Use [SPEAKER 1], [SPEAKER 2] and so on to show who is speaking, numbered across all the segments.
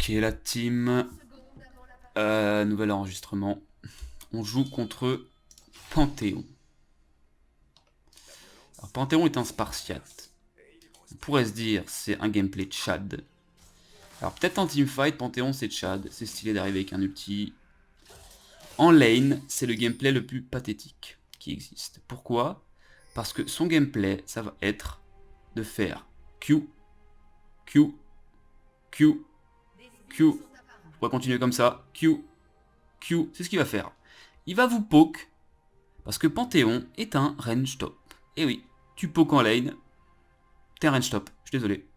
[SPEAKER 1] Ok, la team. Nouvel enregistrement. On joue contre Panthéon. Alors, Panthéon est un Spartiate. On pourrait se dire c'est un gameplay Tchad. Alors peut-être en teamfight, Panthéon c'est Tchad. C'est stylé d'arriver avec un ulti. En lane, c'est le gameplay le plus pathétique qui existe. Pourquoi? Parce que son gameplay, ça va être de faire Q, Q, Q, Q. Je pourrais continuer comme ça. Q, Q. C'est ce qu'il va faire. Il va vous poke. Parce que Panthéon est un range top. Et oui, tu poke en lane, t'es un range top. Je suis désolé.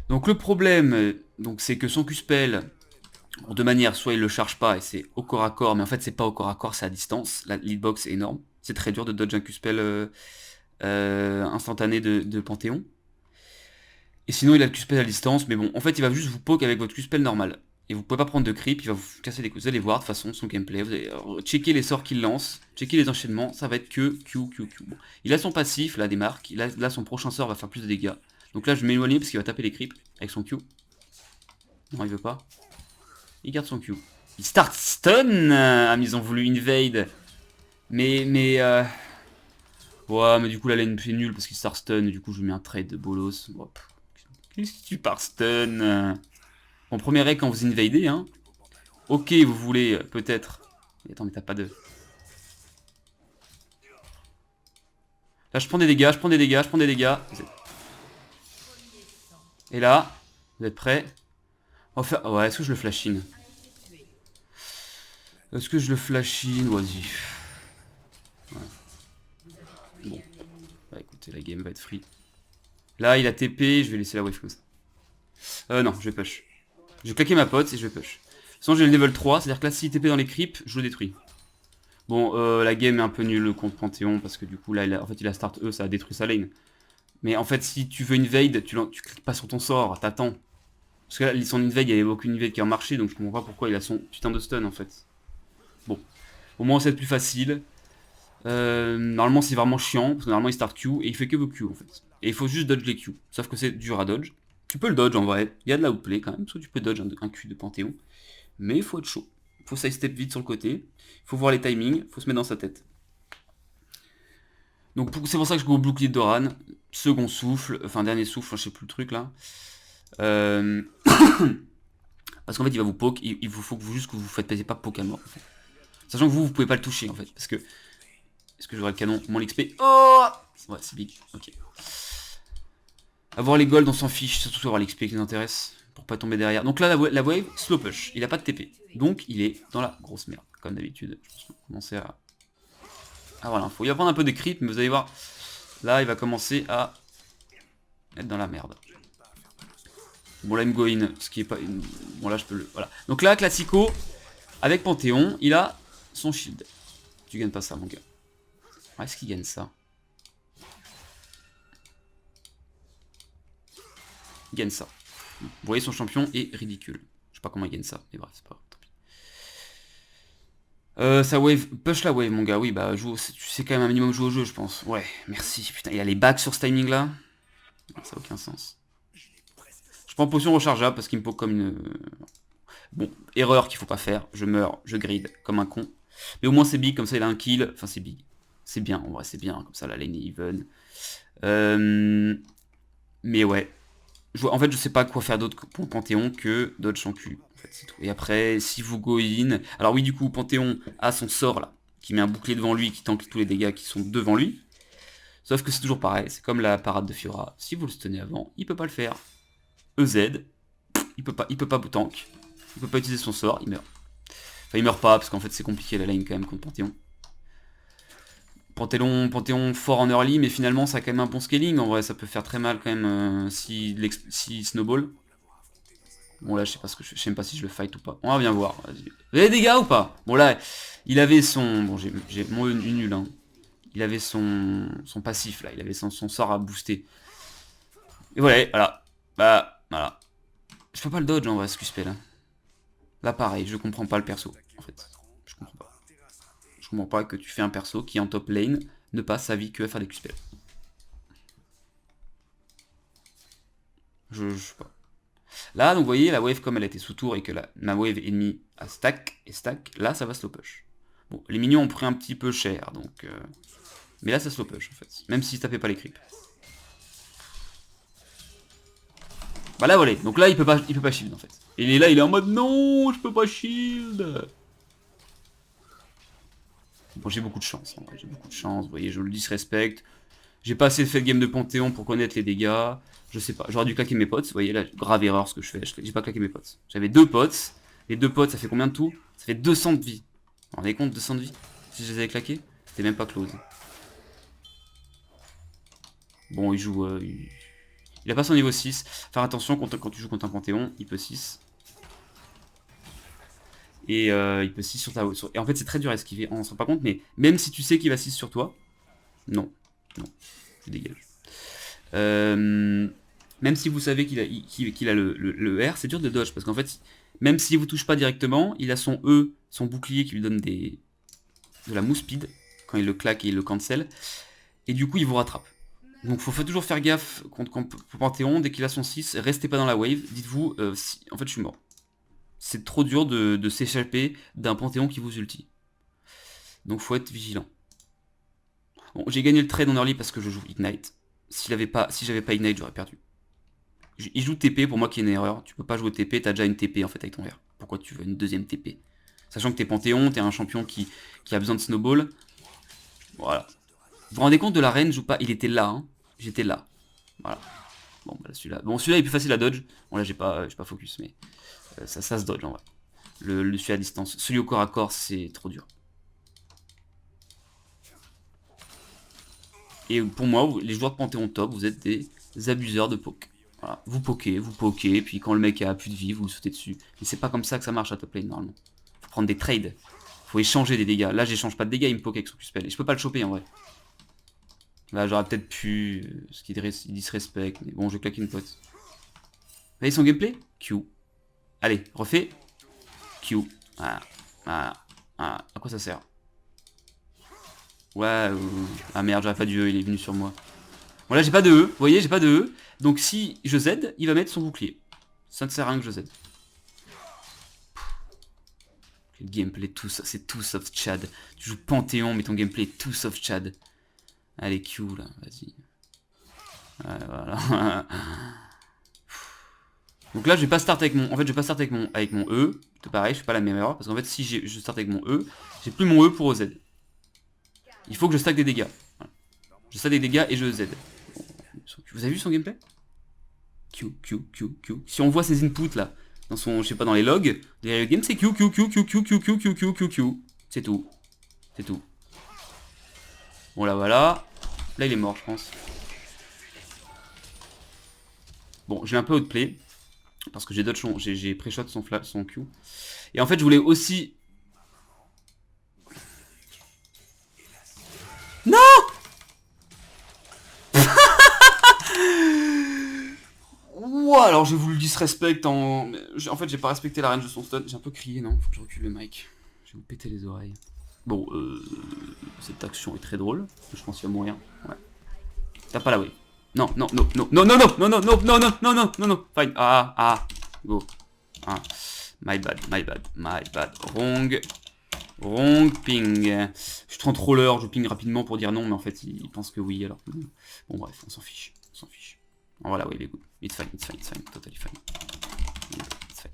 [SPEAKER 1] Donc le problème, c'est que son Q-spell, de manière, soit il le charge pas et c'est au corps à corps, mais en fait c'est pas au corps à corps, c'est à distance. La leadbox est énorme. C'est très dur de dodge un Q-spell instantané de Panthéon. Et sinon il a le Q-spell à distance, mais bon, en fait il va juste vous poke avec votre Q-spell normal. Et vous pouvez pas prendre de creep, il va vous casser les coups. Vous allez voir de toute façon son gameplay, vous allez checker les sorts qu'il lance, checker les enchaînements, ça va être que Q, Q, Q. Bon. Il a son passif, là des marques, là son prochain sort va faire plus de dégâts. Donc là je vais m'éloigner parce qu'il va taper les creeps avec son Q. Non il veut pas. Il garde son Q. Il start stun. Ils ont voulu invade. Ouais mais du coup la lane fait nul parce qu'il start stun, du coup je lui mets un trade de bolos. Oh, qu'est-ce que tu pars stun? Bon, premier rec quand vous invadez, hein. Ok, vous voulez peut-être. Attends, mais t'as pas de. Là, je prends des dégâts, je prends des dégâts, je prends des dégâts. Et là, vous êtes prêts? On va faire. Ouais, est-ce que je le flash in? Est-ce que je le flash in? Vas-y. Ouais. Bon. Bah écoutez, la game va être free. Là, il a TP, je vais laisser la wave comme ça. Non, je vais push. Je vais claquer ma pote et je vais push. Sinon, j'ai le level 3, c'est-à-dire que là, s'il TP dans les creeps, je le détruis. Bon, la game est un peu nulle contre Panthéon parce que du coup, là, en fait, il a start E, ça a détruit sa lane. Mais en fait, si tu veux invade, tu cliques pas sur ton sort, t'attends. Parce que là, son invade, il y avait aucune invade qui a marché, donc je comprends pas pourquoi il a son putain de stun en fait. Bon, au moins c'est plus facile. Normalement, c'est vraiment chiant, parce que normalement il start Q et il fait que vos Q en fait. Et il faut juste dodge les Q, sauf que c'est dur à dodge. Tu peux le dodge en vrai, il y a de la outplay quand même, parce que tu peux dodge un Q de Panthéon. Mais il faut être chaud. Il faut sidestep vite sur le côté, il faut voir les timings, il faut se mettre dans sa tête. Donc c'est pour ça que je go bouclier de Doran, second souffle, enfin dernier souffle, je sais plus le truc là. Euh... Parce qu'en fait il va vous poke, il vous faut que juste que vous faites pas poke à mort. En fait. Sachant que vous pouvez pas le toucher en fait. Parce que. Est-ce que j'aurai le canon? Moins l'XP. Oh ouais, c'est big. Ok. Avoir les golds, on s'en fiche. Surtout avoir l'XP qui nous intéresse. Pour pas tomber derrière. Donc là, la wave, slow push. Il a pas de TP. Donc il est dans la grosse merde. Comme d'habitude. Je pense qu'on va commencer à avoir l'info. Il va prendre un peu de creep, mais vous allez voir. Là, il va commencer à être dans la merde. Bon, là, il me go in. Ce qui est pas. Bon, là, je peux le. Voilà. Donc là, Classico, avec Panthéon, il a son shield. Tu gagnes pas ça, mon gars. Est-ce qu'il gagne ça? Il gagne ça. Vous voyez, son champion est ridicule. Je sais pas comment il gagne ça, mais bref, c'est pas grave. Sa wave, push la wave mon gars, oui bah tu sais quand même un minimum jouer au jeu je pense. Ouais, merci, putain, il y a les bacs sur ce timing là. Ça n'a aucun sens. Je prends potion rechargeable parce qu'il me poke comme une... Bon, erreur qu'il faut pas faire, je meurs, je grid comme un con. Mais au moins c'est big, comme ça il a un kill, enfin c'est big. C'est bien, en vrai c'est bien, comme ça la lane est even. Mais ouais. En fait je sais pas quoi faire d'autre pour Panthéon que dodge en cul. C'est tout. Et après, si vous go in... Alors oui, du coup, Panthéon a son sort, là, qui met un bouclier devant lui, qui tank tous les dégâts qui sont devant lui. Sauf que c'est toujours pareil, c'est comme la parade de Fiora. Si vous le stunnez avant, il peut pas le faire. EZ, il peut pas tank. Il peut pas utiliser son sort, il meurt. Enfin, il meurt pas, parce qu'en fait, c'est compliqué la lane quand même contre Panthéon. Panthéon fort en early, mais finalement, ça a quand même un bon scaling. En vrai, ça peut faire très mal quand même si snowball. Bon là je sais pas ce que je sais même pas si je le fight ou pas. On va bien voir. Vous avez des dégâts ou pas? Bon là, il avait son. Bon j'ai mon nul hein. Il avait son passif là, il avait son sort à booster. Et voilà. Bah voilà. Je peux pas le dodge en vrai ce QSP là. Là pareil, je comprends pas le perso en fait. Je comprends pas. Je comprends pas que tu fais un perso qui en top lane ne passe sa vie que à faire des QSP. Je sais pas. Là, donc vous voyez, la wave, comme elle était sous tour et que ma wave ennemie a stack et stack, là, ça va slow push. Bon, les minions ont pris un petit peu cher, donc... Mais là, ça slow push, en fait. Même s'il tapait pas les creeps. Bah là, voilà. Donc là, il peut pas shield, en fait. Et là, il est en mode, non, je peux pas shield. Bon, j'ai beaucoup de chance, en vrai. J'ai beaucoup de chance, vous voyez, je le disrespecte. J'ai pas assez fait de game de Panthéon pour connaître les dégâts. Je sais pas, j'aurais dû claquer mes potes. Vous voyez là, grave erreur ce que je fais. J'ai pas claqué mes potes. J'avais 2 potes. Les 2 potes, ça fait combien de tout? Ça fait 200 de vie. Vous vous rendez compte, 200 de vie? Si je les avais claqués, c'était même pas close. Bon, il joue... il a pas son niveau 6. Faire attention quand tu joues contre un Panthéon, il peut 6. Et il peut 6 sur ta... Et en fait, c'est très dur à esquiver. On se rend pas compte, mais même si tu sais qu'il va 6 sur toi... Non. Non. Tu dégages. Même si vous savez qu'il a le R, c'est dur de dodge, parce qu'en fait, même s'il vous touche pas directement, il a son E, son bouclier qui lui donne de la move speed, quand il le claque et il le cancel, et du coup il vous rattrape. Donc faut toujours faire gaffe contre Panthéon, dès qu'il a son 6, restez pas dans la wave, dites-vous, en fait je suis mort. C'est trop dur de s'échapper d'un Panthéon qui vous ulti. Donc faut être vigilant. Bon, j'ai gagné le trade en early parce que je joue Ignite. Si j'avais pas Ignite, j'aurais perdu. Il joue TP, pour moi qui est une erreur. Tu peux pas jouer TP, t'as déjà une TP en fait avec ton R. Pourquoi tu veux une deuxième TP? Sachant que t'es Panthéon, t'es un champion qui a besoin de snowball. Voilà. Vous vous rendez compte de la reine, joue pas. Il était là, hein. J'étais là. Voilà. Bon, bah celui-là. Bon, celui-là est plus facile à dodge. Bon, là j'ai pas focus, mais ça se dodge en vrai. Celui à distance. Celui au corps à corps, c'est trop dur. Et pour moi, les joueurs de Panthéon top, vous êtes des abuseurs de poke. Voilà. Vous pokez, puis quand le mec a plus de vie, vous le sautez dessus. Mais c'est pas comme ça que ça marche à top lane normalement. Faut prendre des trades. Faut échanger des dégâts. Là, j'échange pas de dégâts, il me poke avec son Q-spell. Et je peux pas le choper en vrai. Là, j'aurais peut-être pu. Ce qui disrespect. Mais bon, je vais claquer une pote. Vous voyez son gameplay? Q. Allez, refais. Q. Ah. Ah. Ah. À quoi ça sert? Ouais. Ah merde, j'aurais pas dû E, il est venu sur moi. Bon là j'ai pas de E, vous voyez j'ai pas de E. Donc si je Z, il va mettre son bouclier. Ça ne sert à rien que je Z. Le gameplay tout ça, c'est tout sauf Chad. Tu joues Panthéon mais ton gameplay est tout sauf Chad. Allez Q là, vas-y. Ouais, voilà. Donc là je vais pas start avec mon. En fait je vais pas start avec mon E. C'est pareil, je fais pas la même erreur. Parce qu'en fait si je start avec mon E, j'ai plus mon E pour Z. Il faut que je stack des dégâts. Voilà. Je stack des dégâts et je Z. Vous avez vu son gameplay? Q. Si on voit ses inputs là, dans son, je sais pas, dans les logs, derrière le game, c'est Q. C'est tout. C'est tout. Bon là voilà. Là il est mort je pense. Bon j'ai un peu outplay. Parce que j'ai pré-shot son Q. Et en fait je voulais aussi... Non. Ouah, alors j'ai voulu le disrespect en... En fait j'ai pas respecté la range de son stun. J'ai un peu crié, non? Faut que je recule le mic. Je vais vous péter les oreilles. Bon, cette action est très drôle. Je pense qu'il va mourir. Ouais. T'as pas la way. Non, non, non, non, non, non, non, non, non, non, non, non, non, non, non, non. Fine. Ah, go. Ah. My bad. Wrong ping. Je suis troller, je ping rapidement pour dire non, mais en fait il pense que oui, alors. Bon bref, on s'en fiche. Oh, voilà, oui, il est good. It's fine, totally fine. It's fine.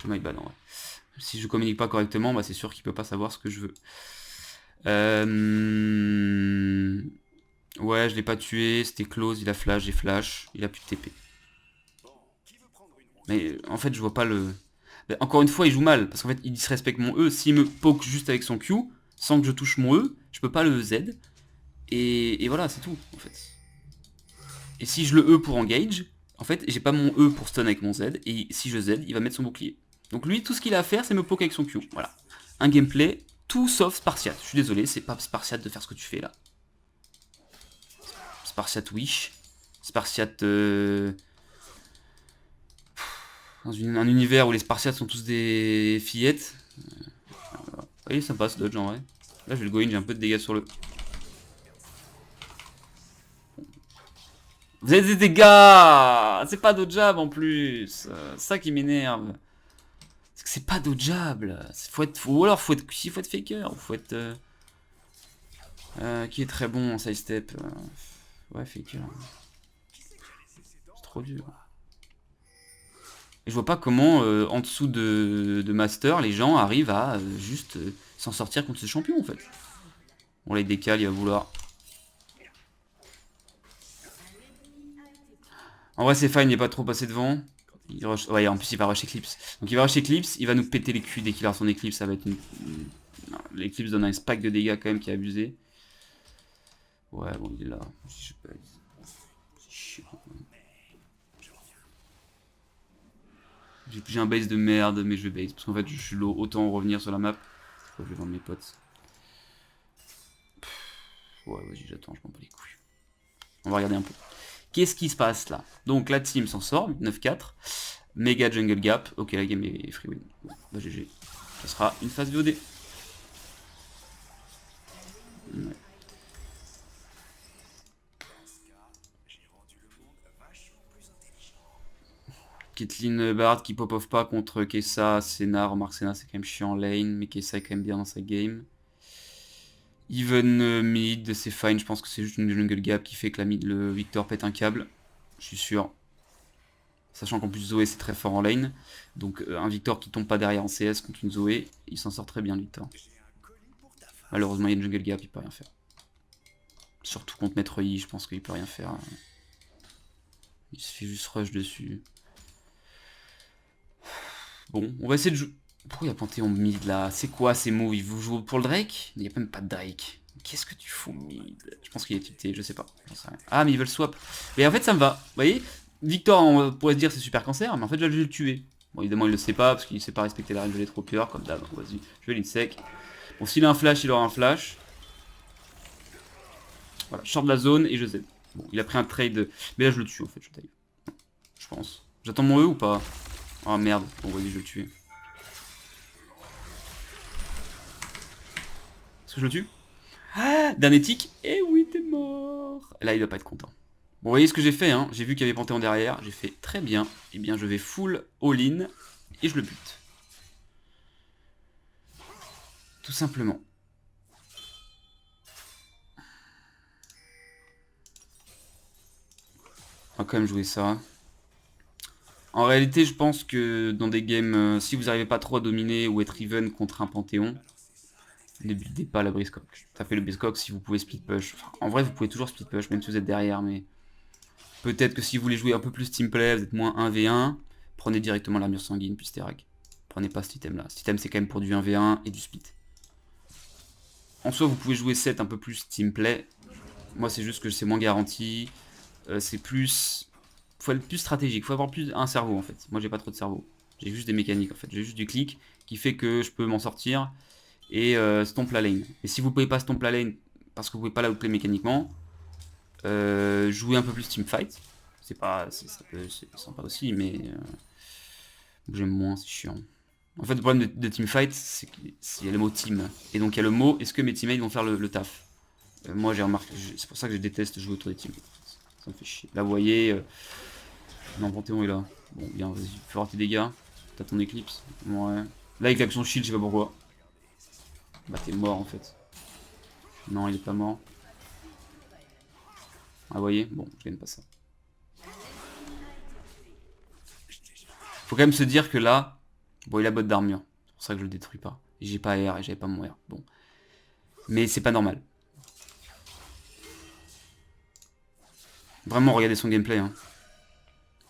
[SPEAKER 1] My bad en vrai. Si je communique pas correctement, bah c'est sûr qu'il peut pas savoir ce que je veux. Ouais, je l'ai pas tué, c'était close, il a flash, j'ai flash, il a plus de TP. Mais en fait, je vois pas le... Mais encore une fois, il joue mal, parce qu'en fait, il disrespecte mon E. S'il me poke juste avec son Q, sans que je touche mon E, je peux pas le Z. Et voilà, c'est tout, en fait. Et si je le E pour engage, en fait, j'ai pas mon E pour stun avec mon Z, et si je Z, il va mettre son bouclier. Donc lui, tout ce qu'il a à faire, c'est me poke avec son Q. Voilà. Un gameplay tout sauf Spartiate. Je suis désolé, c'est pas Spartiate de faire ce que tu fais là. Spartiate Wish. Spartiate... Dans un univers où les Spartiates sont tous des fillettes. Vous voyez, ça passe dodge en vrai. Là, je vais le go in, j'ai un peu de dégâts sur le... Vous avez des dégâts. C'est pas dodgeable en plus. C'est ça qui m'énerve. C'est que c'est pas dodgeable. Ou alors faut être faker. Ou faut être... qui est très bon en side step. Ouais, faker. C'est trop dur. Et je vois pas comment, en dessous de Master, les gens arrivent à juste s'en sortir contre ce champion en fait. Bon là il décale, il va vouloir... En vrai c'est fine, il n'est pas trop passé devant. Ouais, en plus il va rush Eclipse. Donc il va rush Eclipse, il va nous péter les culs dès qu'il a son Eclipse, ça va être une... L'Eclipse donne un spike de dégâts quand même qui est abusé. Ouais bon il est là. Je sais pas. C'est chiant. J'ai un base de merde, mais je vais base. Parce qu'en fait, je suis low, autant revenir sur la map. Je vais vendre mes potes. Ouais, vas-y, j'attends, je m'en bats les couilles. On va regarder un peu. Qu'est-ce qui se passe là? Donc la team s'en sort, 9-4. Méga jungle gap. Ok, la game est free win. Bon, bah GG. Ça sera une phase VOD. Ouais. Caitlyn Bard qui pop-off pas contre Kessa, Senna. Remarque, Senna c'est quand même chiant en lane, mais Kessa est quand même bien dans sa game. Even mid, c'est fine, je pense que c'est juste une jungle gap qui fait que la mid, le Victor pète un câble. Je suis sûr. Sachant qu'en plus Zoé c'est très fort en lane. Donc un Victor qui tombe pas derrière en CS contre une Zoé, il s'en sort très bien le Victor. Malheureusement il y a une jungle gap, il peut rien faire. Surtout contre Maître Yi, je pense qu'il peut rien faire. Il se fait juste rush dessus. Bon, on va essayer de jouer. Pourquoi il y a Panthéon mid là? C'est quoi ces moves? Il vous joue pour le Drake? Il n'y a même pas de Drake. Qu'est-ce que tu fous mid? Je pense qu'il est tilté, je sais pas. Ah mais ils veulent swap. Mais en fait ça me va. Vous voyez, Victor on pourrait se dire c'est super cancer, mais en fait je vais le tuer. Bon évidemment il le sait pas parce qu'il sait pas respecter la règle de l'Etropure comme d'hab. Vas-y, je vais l'insec. Bon s'il a un flash, il aura un flash. Voilà, short de la zone et je Z. Bon, il a pris un trade. Mais là je le tue en fait, je taille. Je pense. J'attends mon E ou pas? Oh merde, bon vas-y je vais le tuer. Est-ce que je le tue? Ah, d'un éthique. Eh oui, t'es mort. Là, il doit pas être content. Bon, vous voyez ce que j'ai fait, hein. J'ai vu qu'il y avait Panthéon derrière. J'ai fait très bien. Eh bien, je vais full all-in et je le bute. Tout simplement. On va quand même jouer ça. En réalité, je pense que dans des games, si vous n'arrivez pas trop à dominer ou être even contre un Panthéon, ne buildez pas la briscoque. Tapez le briscoque si vous pouvez split push. Enfin, en vrai, vous pouvez toujours split push, même si vous êtes derrière, mais... Peut-être que si vous voulez jouer un peu plus team play, vous êtes moins 1v1, prenez directement l'armure sanguine, puis Sterak. Prenez pas cet item là. Cet item c'est quand même pour du 1v1 et du split. En soi, vous pouvez jouer 7 un peu plus team play. Moi, c'est juste que c'est moins garanti. C'est plus... Faut être plus stratégique, faut avoir plus un cerveau en fait. Moi, j'ai pas trop de cerveau. J'ai juste des mécaniques en fait. J'ai juste du clic qui fait que je peux m'en sortir et stomp la lane. Et si vous pouvez pas stomp la lane parce que vous pouvez pas la outplay mécaniquement, jouer un peu plus teamfight. C'est sympa aussi, mais j'aime moins, c'est chiant. En fait, le problème de teamfight, c'est qu'il y a le mot team. Et donc il y a le mot, est-ce que mes teammates vont faire le taf? Moi j'ai remarqué, c'est pour ça que je déteste jouer autour des teams. Ça me fait chier. Là vous voyez, non, Panthéon est là. Bon, bien, vas-y, fais voir tes dégâts. T'as ton éclipse. Ouais. Là avec l'action shield, je sais pas pourquoi. Bah t'es mort en fait. Non, il est pas mort. Ah, vous voyez, bon, je gagne pas ça. Faut quand même se dire que là, bon, il a botte d'armure. C'est pour ça que je le détruis pas. J'ai pas R et j'avais pas mon R. Bon. Mais c'est pas normal. Vraiment, regardez son gameplay. Hein.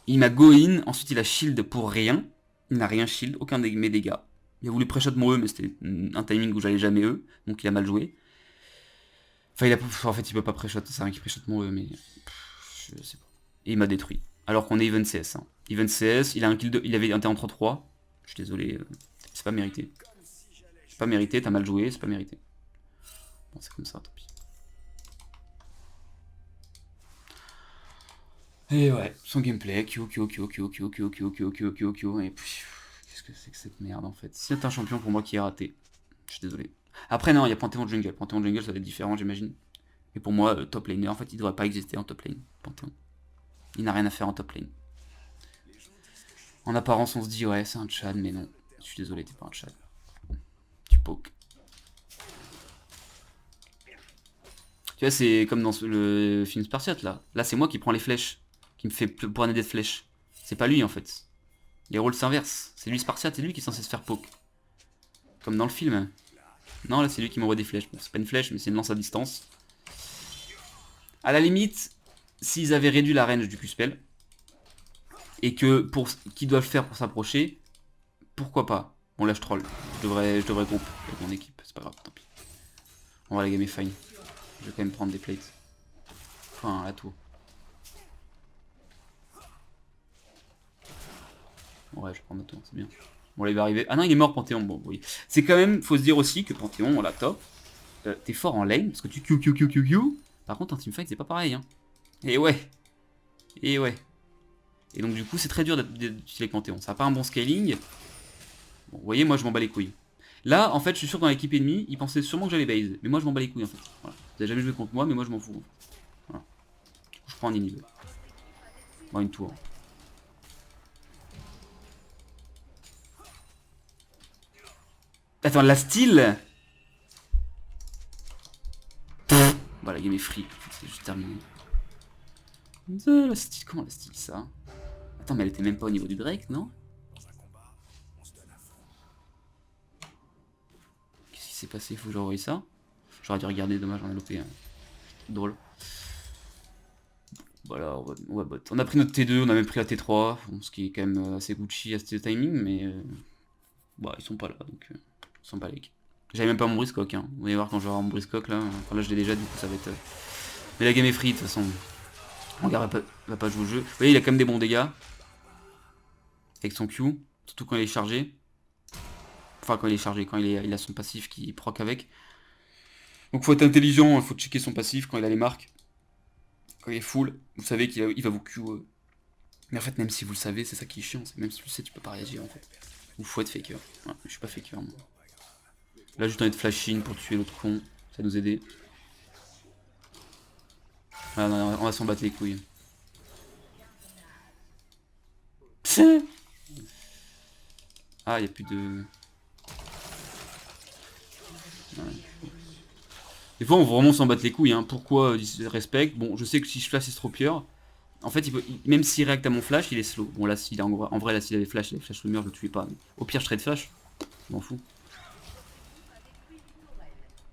[SPEAKER 1] Il m'a go in, ensuite il a shield pour rien. Il n'a rien shield, aucun de mes dégâts. Il a voulu pré-shot mon E, mais c'était un timing où j'allais jamais E, donc il a mal joué. Enfin, en fait, il peut pas pré-shot, c'est rien qui pré-shot mon E, mais je sais pas. Et il m'a détruit. Alors qu'on est even CS. Hein. Even CS, il a un kill de... il avait un T en 3-3. Je suis désolé, c'est pas mérité. C'est pas mérité, t'as mal joué, c'est pas mérité. Bon, c'est comme ça, tant pis. Et ouais, son gameplay, Q, et puis qu'est-ce que c'est que cette merde en fait? C'est un champion pour moi qui est raté. Je suis désolé. Après non, il y a Panthéon Jungle. Panthéon Jungle ça va être différent j'imagine. Et pour moi, top laner, en fait il devrait pas exister en top lane. Panthéon. Il n'a rien à faire en top lane. En apparence, on se dit, ouais, c'est un Chad, mais non. Je suis désolé, t'es pas un Chad. Tu poke. Tu vois, c'est comme dans le film Spartiate, là. Là, c'est moi qui prends les flèches. Qui me fait poigner des flèches. C'est pas lui, en fait. Les rôles s'inversent. C'est lui Spartiate, c'est lui qui est censé se faire poke. Comme dans le film. Non, là, c'est lui qui m'envoie des flèches. Bon, c'est pas une flèche, mais c'est une lance à distance. À la limite, s'ils avaient réduit la range du Q-spell, et que pour qu'ils doivent faire pour s'approcher, pourquoi pas. Bon, là, je troll. Je devrais groupe avec mon équipe. C'est pas grave, tant pis. On va la game est fine. Je vais quand même prendre des plates. Enfin, la tour. Ouais, je prends ma tour, c'est bien. Bon, là, il va arriver. Ah non, il est mort, Panthéon. Bon, oui. C'est quand même, faut se dire aussi que Panthéon, là, top. T'es fort en lane, parce que tu Q. Par contre, en teamfight, c'est pas pareil, hein. Et ouais. Et ouais. Et donc, du coup, c'est très dur d'utiliser Panthéon. Ça n'a pas un bon scaling. Bon, vous voyez, moi, je m'en bats les couilles. Là, en fait, je suis sûr que dans l'équipe ennemie, ils pensaient sûrement que j'allais base. Mais moi, je m'en bats les couilles, en fait. Voilà. Vous avez jamais joué contre moi, mais moi, je m'en fous. Voilà. Je prends un inhib. Bon, une tour. Attends, la style. Bah, la game est free. C'est juste terminé. La style, comment la style ça? Attends, mais elle était même pas au niveau du Drake, non? Qu'est-ce qui s'est passé? Faut que je revoie ça. J'aurais dû regarder, dommage, on a loupé. Drôle. Voilà, on va bot. On a pris notre T2, on a même pris la T3, bon, ce qui est quand même assez Gucci à ce timing, mais bah, ils sont pas là, donc ils sont pas les. J'avais même pas mon briscoque, hein. Vous allez voir quand je vais avoir mon briscoque là. Enfin là je l'ai déjà, du coup ça va être. Mais la game est free de toute façon. Mon gars va pas jouer au jeu. Vous voyez, il a quand même des bons dégâts. Avec son Q, surtout quand il est chargé. Enfin quand il est chargé, quand il a son passif qui proc avec. Donc faut être intelligent, il faut checker son passif quand il a les marques. Quand il est full, vous savez qu'il va vous Q. Mais en fait, même si vous le savez, c'est ça qui est chiant. Même si tu le sais, tu peux pas réagir en fait. Ou faut être faker. Ouais, je suis pas faker moi. Là, juste envie de flash in pour tuer l'autre con. Ça nous aider. Ah, non, on va s'en battre les couilles. Ah, y'a plus de. Ouais. Des fois, on va vraiment s'en battre les couilles. Hein. Pourquoi respect? Bon, je sais que si je flash Estropieur, en fait, même s'il réacte à mon flash, il est slow. Bon, là, en vrai, là, s'il avait flash le mur, je le tuais pas. Mais au pire, je trade flash. Je m'en fous.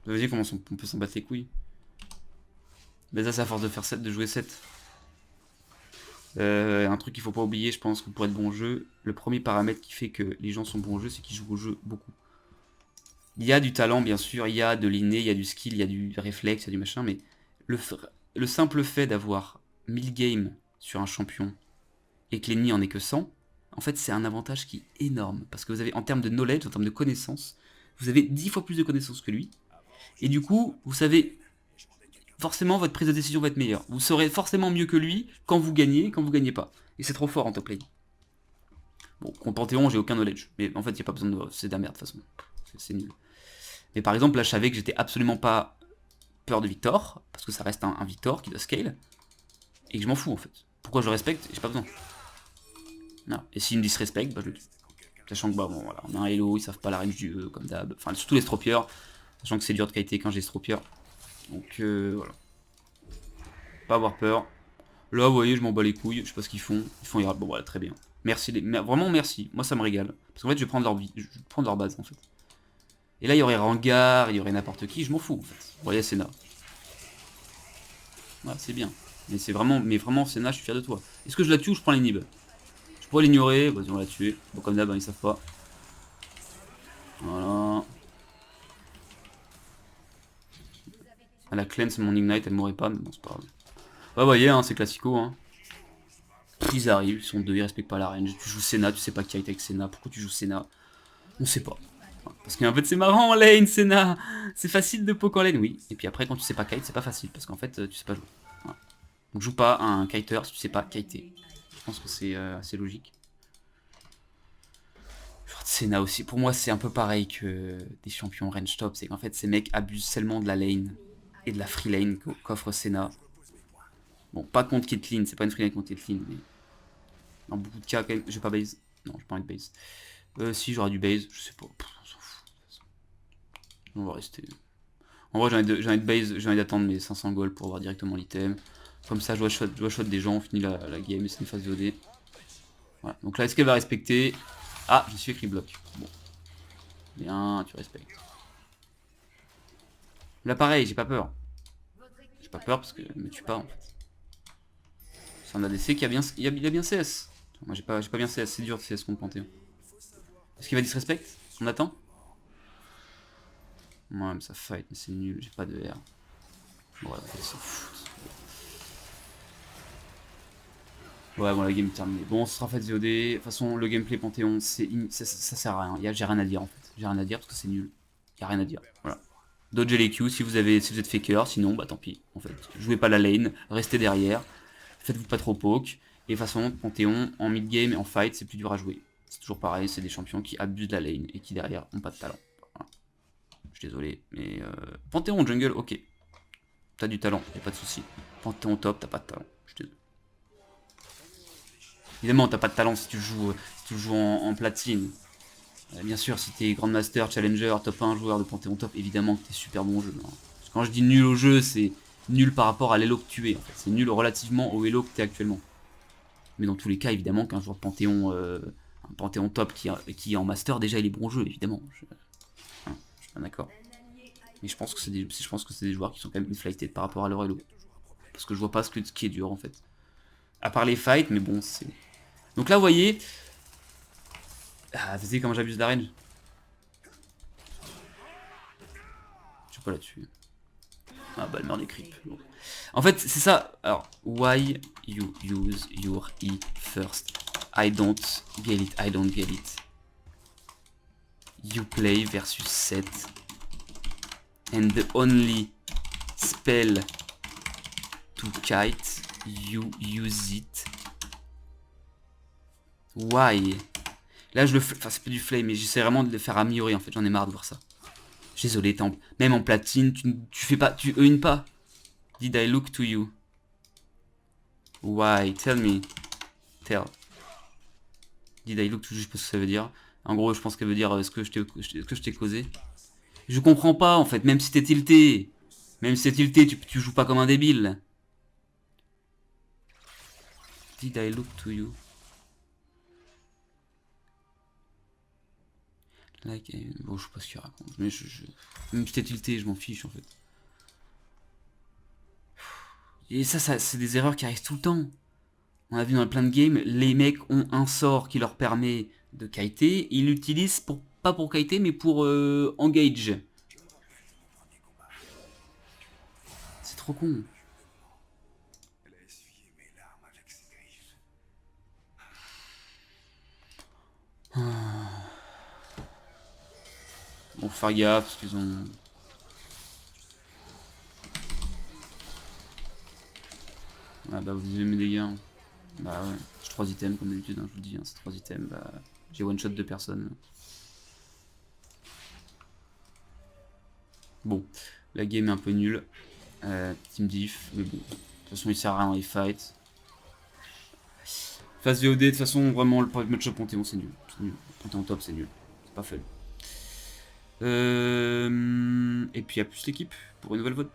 [SPEAKER 1] Vous voyez comment on peut s'en battre les couilles. Mais ça, c'est à force de faire 7, de jouer 7. Un truc qu'il faut pas oublier, je pense que pour être bon au jeu, le premier paramètre qui fait que les gens sont bons au jeu, c'est qu'ils jouent au jeu beaucoup. Il y a du talent, bien sûr, il y a de l'inné, il y a du skill, il y a du réflexe, il y a du machin, mais le simple fait d'avoir 1000 games sur un champion et que l'ennemi en ait que 100, en fait, c'est un avantage qui est énorme. Parce que vous avez, en termes de knowledge, en termes de connaissances, vous avez 10 fois plus de connaissances que lui. Et du coup, vous savez, forcément, votre prise de décision va être meilleure. Vous serez forcément mieux que lui quand vous gagnez pas. Et c'est trop fort en top lane. Bon, contre Panthéon, j'ai aucun knowledge. Mais en fait, il n'y a pas besoin de. C'est de la merde, de toute façon. C'est nul. Mais par exemple, là, je savais que j'étais absolument pas peur de Victor. Parce que ça reste un Victor qui doit scale. Et que je m'en fous, en fait. Pourquoi je le respecte? J'ai pas besoin. Non. Et s'il me disrespecte, bah je le tue. Sachant que, bah, bon, voilà, on a un Hello, ils savent pas la range du E, comme d'hab. Enfin, surtout les Stropieurs. Sachant que c'est dur de qualité quand j'ai Stropieurs. Donc, voilà. Pas avoir peur. Là, vous voyez, je m'en bats les couilles. Je sais pas ce qu'ils font. Ils font bon, voilà, très bien. Merci, vraiment merci. Moi, ça me régale. Parce qu'en fait, je vais prendre leur vie. Je vais prendre leur base, en fait. Et là, il y aurait Rengar, il y aurait n'importe qui. Je m'en fous, en fait. Vous voyez, Senna. Voilà, c'est bien. Mais c'est vraiment, Senna, je suis fier de toi. Est-ce que je la tue ou je prends l'inhib? Je pourrais l'ignorer. Vas-y, on va la tuer. Bon, comme d'hab, hein, ils savent pas. Voilà. Elle a cleanse mon ignite, elle mourrait pas, mais bon, c'est pas grave. Ouais, vous voyez, hein, c'est classico, hein. Ils arrivent, ils sont deux, ils respectent pas la range. Tu joues Senna, tu sais pas qui a été avec Senna. Pourquoi tu joues Senna? On sait pas. Parce qu'en fait, c'est marrant en lane, Senna. C'est facile de poke en lane, oui. Et puis après, quand tu sais pas kite, c'est pas facile. Parce qu'en fait, tu sais pas jouer. Voilà. Donc, joue pas un kiter si tu sais pas kiter. Je pense que c'est assez logique. Senna aussi. Pour moi, c'est un peu pareil que des champions range top. C'est qu'en fait, ces mecs abusent seulement de la lane et de la free lane qu'offre Senna. Bon, pas contre Caitlyn, c'est pas une free contre Caitlyn, mais dans beaucoup de cas, quand même, j'ai pas base. Non, j'ai pas envie de base. Si, j'aurais du base, je sais pas. Pff, on s'en fout. On va rester. En vrai, j'ai envie de base, j'ai envie d'attendre mes 500 gold pour avoir directement l'item. Comme ça, je dois shot des gens, on finit la game et c'est une phase VOD. Voilà. Donc là, est-ce qu'elle va respecter? Ah, je me suis écrit bloc. Bon. Bien, tu respectes. Là, pareil, j'ai pas peur. J'ai pas peur parce que me tue pas en fait. C'est un ADC qui a bien, il a bien CS. Moi, j'ai pas bien CS, c'est dur de CS contre Panthéon. Est-ce qu'il va disrespect? On attend? Ouais, mais ça fight, mais c'est nul, j'ai pas de R. Bon, ouais, on s'en fout. Ouais, bon, la game est terminée. Bon, ce sera fait VOD. De toute façon, le gameplay Panthéon, ça sert à rien. J'ai rien à dire en fait. J'ai rien à dire parce que c'est nul. Y'a rien à dire. Voilà. Dodgez les Q si vous êtes faker, sinon, bah tant pis. En fait, jouez pas la lane, restez derrière. Faites-vous pas trop poke. Et de toute façon, Panthéon, en mid-game et en fight, c'est plus dur à jouer. C'est toujours pareil, c'est des champions qui abusent de la lane et qui derrière ont pas de talent. Voilà. Je suis désolé, mais Panthéon jungle, ok. T'as du talent, y'a pas de souci. Panthéon top, t'as pas de talent. Je suis désolé. Évidemment, t'as pas de talent si tu joues en platine. Bien sûr, si t'es Grandmaster, Challenger, top 1 joueur de Panthéon top, évidemment que t'es super bon au jeu. Hein. Parce que quand je dis nul au jeu, c'est nul par rapport à l'elo que tu es. En fait. C'est nul relativement au elo que t'es actuellement. Mais dans tous les cas, évidemment, qu'un joueur de Panthéon, un Panthéon top qui est en Master, déjà il est bon au jeu, évidemment. Je suis pas d'accord. Mais je pense que c'est des joueurs qui sont quand même inflated par rapport à leur elo. Parce que je vois pas ce qui est dur en fait. À part les fights, mais bon, c'est... Donc là, vous voyez... Ah, vas-y, comment j'abuse de la range. Je suis pas là-dessus. Ah bah, elle meurt des creeps. Bon. En fait, c'est ça. Alors, why you use your E first? I don't get it, I don't get it. You play versus 7. And the only spell to kite, you use it. Why? Là, je le fais. Enfin, c'est pas du flame, mais j'essaie vraiment de le faire améliorer en fait. J'en ai marre de voir ça. Je suis désolé, même en platine, tu fais pas. Tu earn pas. Did I look to you? Why? Tell me. Tell. Did I look to you? Je sais pas ce que ça veut dire. En gros, je pense qu'elle veut dire ce que je t'ai causé. Je comprends pas en fait, même si t'es tilté. Même si t'es tilté, tu joues pas comme un débile. Did I look to you? Like, bon, je sais pas ce qu'il raconte, mais même si t'es tilté, je m'en fiche en fait. Et ça c'est des erreurs qui arrivent tout le temps. On a vu dans plein de games, les mecs ont un sort qui leur permet de kiter, ils l'utilisent pas pour kiter, mais pour engage. C'est trop con. Bon, faut faire gaffe parce qu'ils ont... Ah bah vous avez mes dégâts. Hein. Bah ouais, j'ai 3 items comme d'habitude, hein, je vous dis, hein, c'est 3 items, bah j'ai one shot 2 personnes. Bon, la game est un peu nulle. Team diff, mais bon, de toute façon il sert à rien dans les fights. Phase VOD, de toute façon vraiment le match-up Panthéon c'est nul. Panthéon top c'est nul, c'est pas fun. Et puis à plus l'équipe pour une nouvelle vote.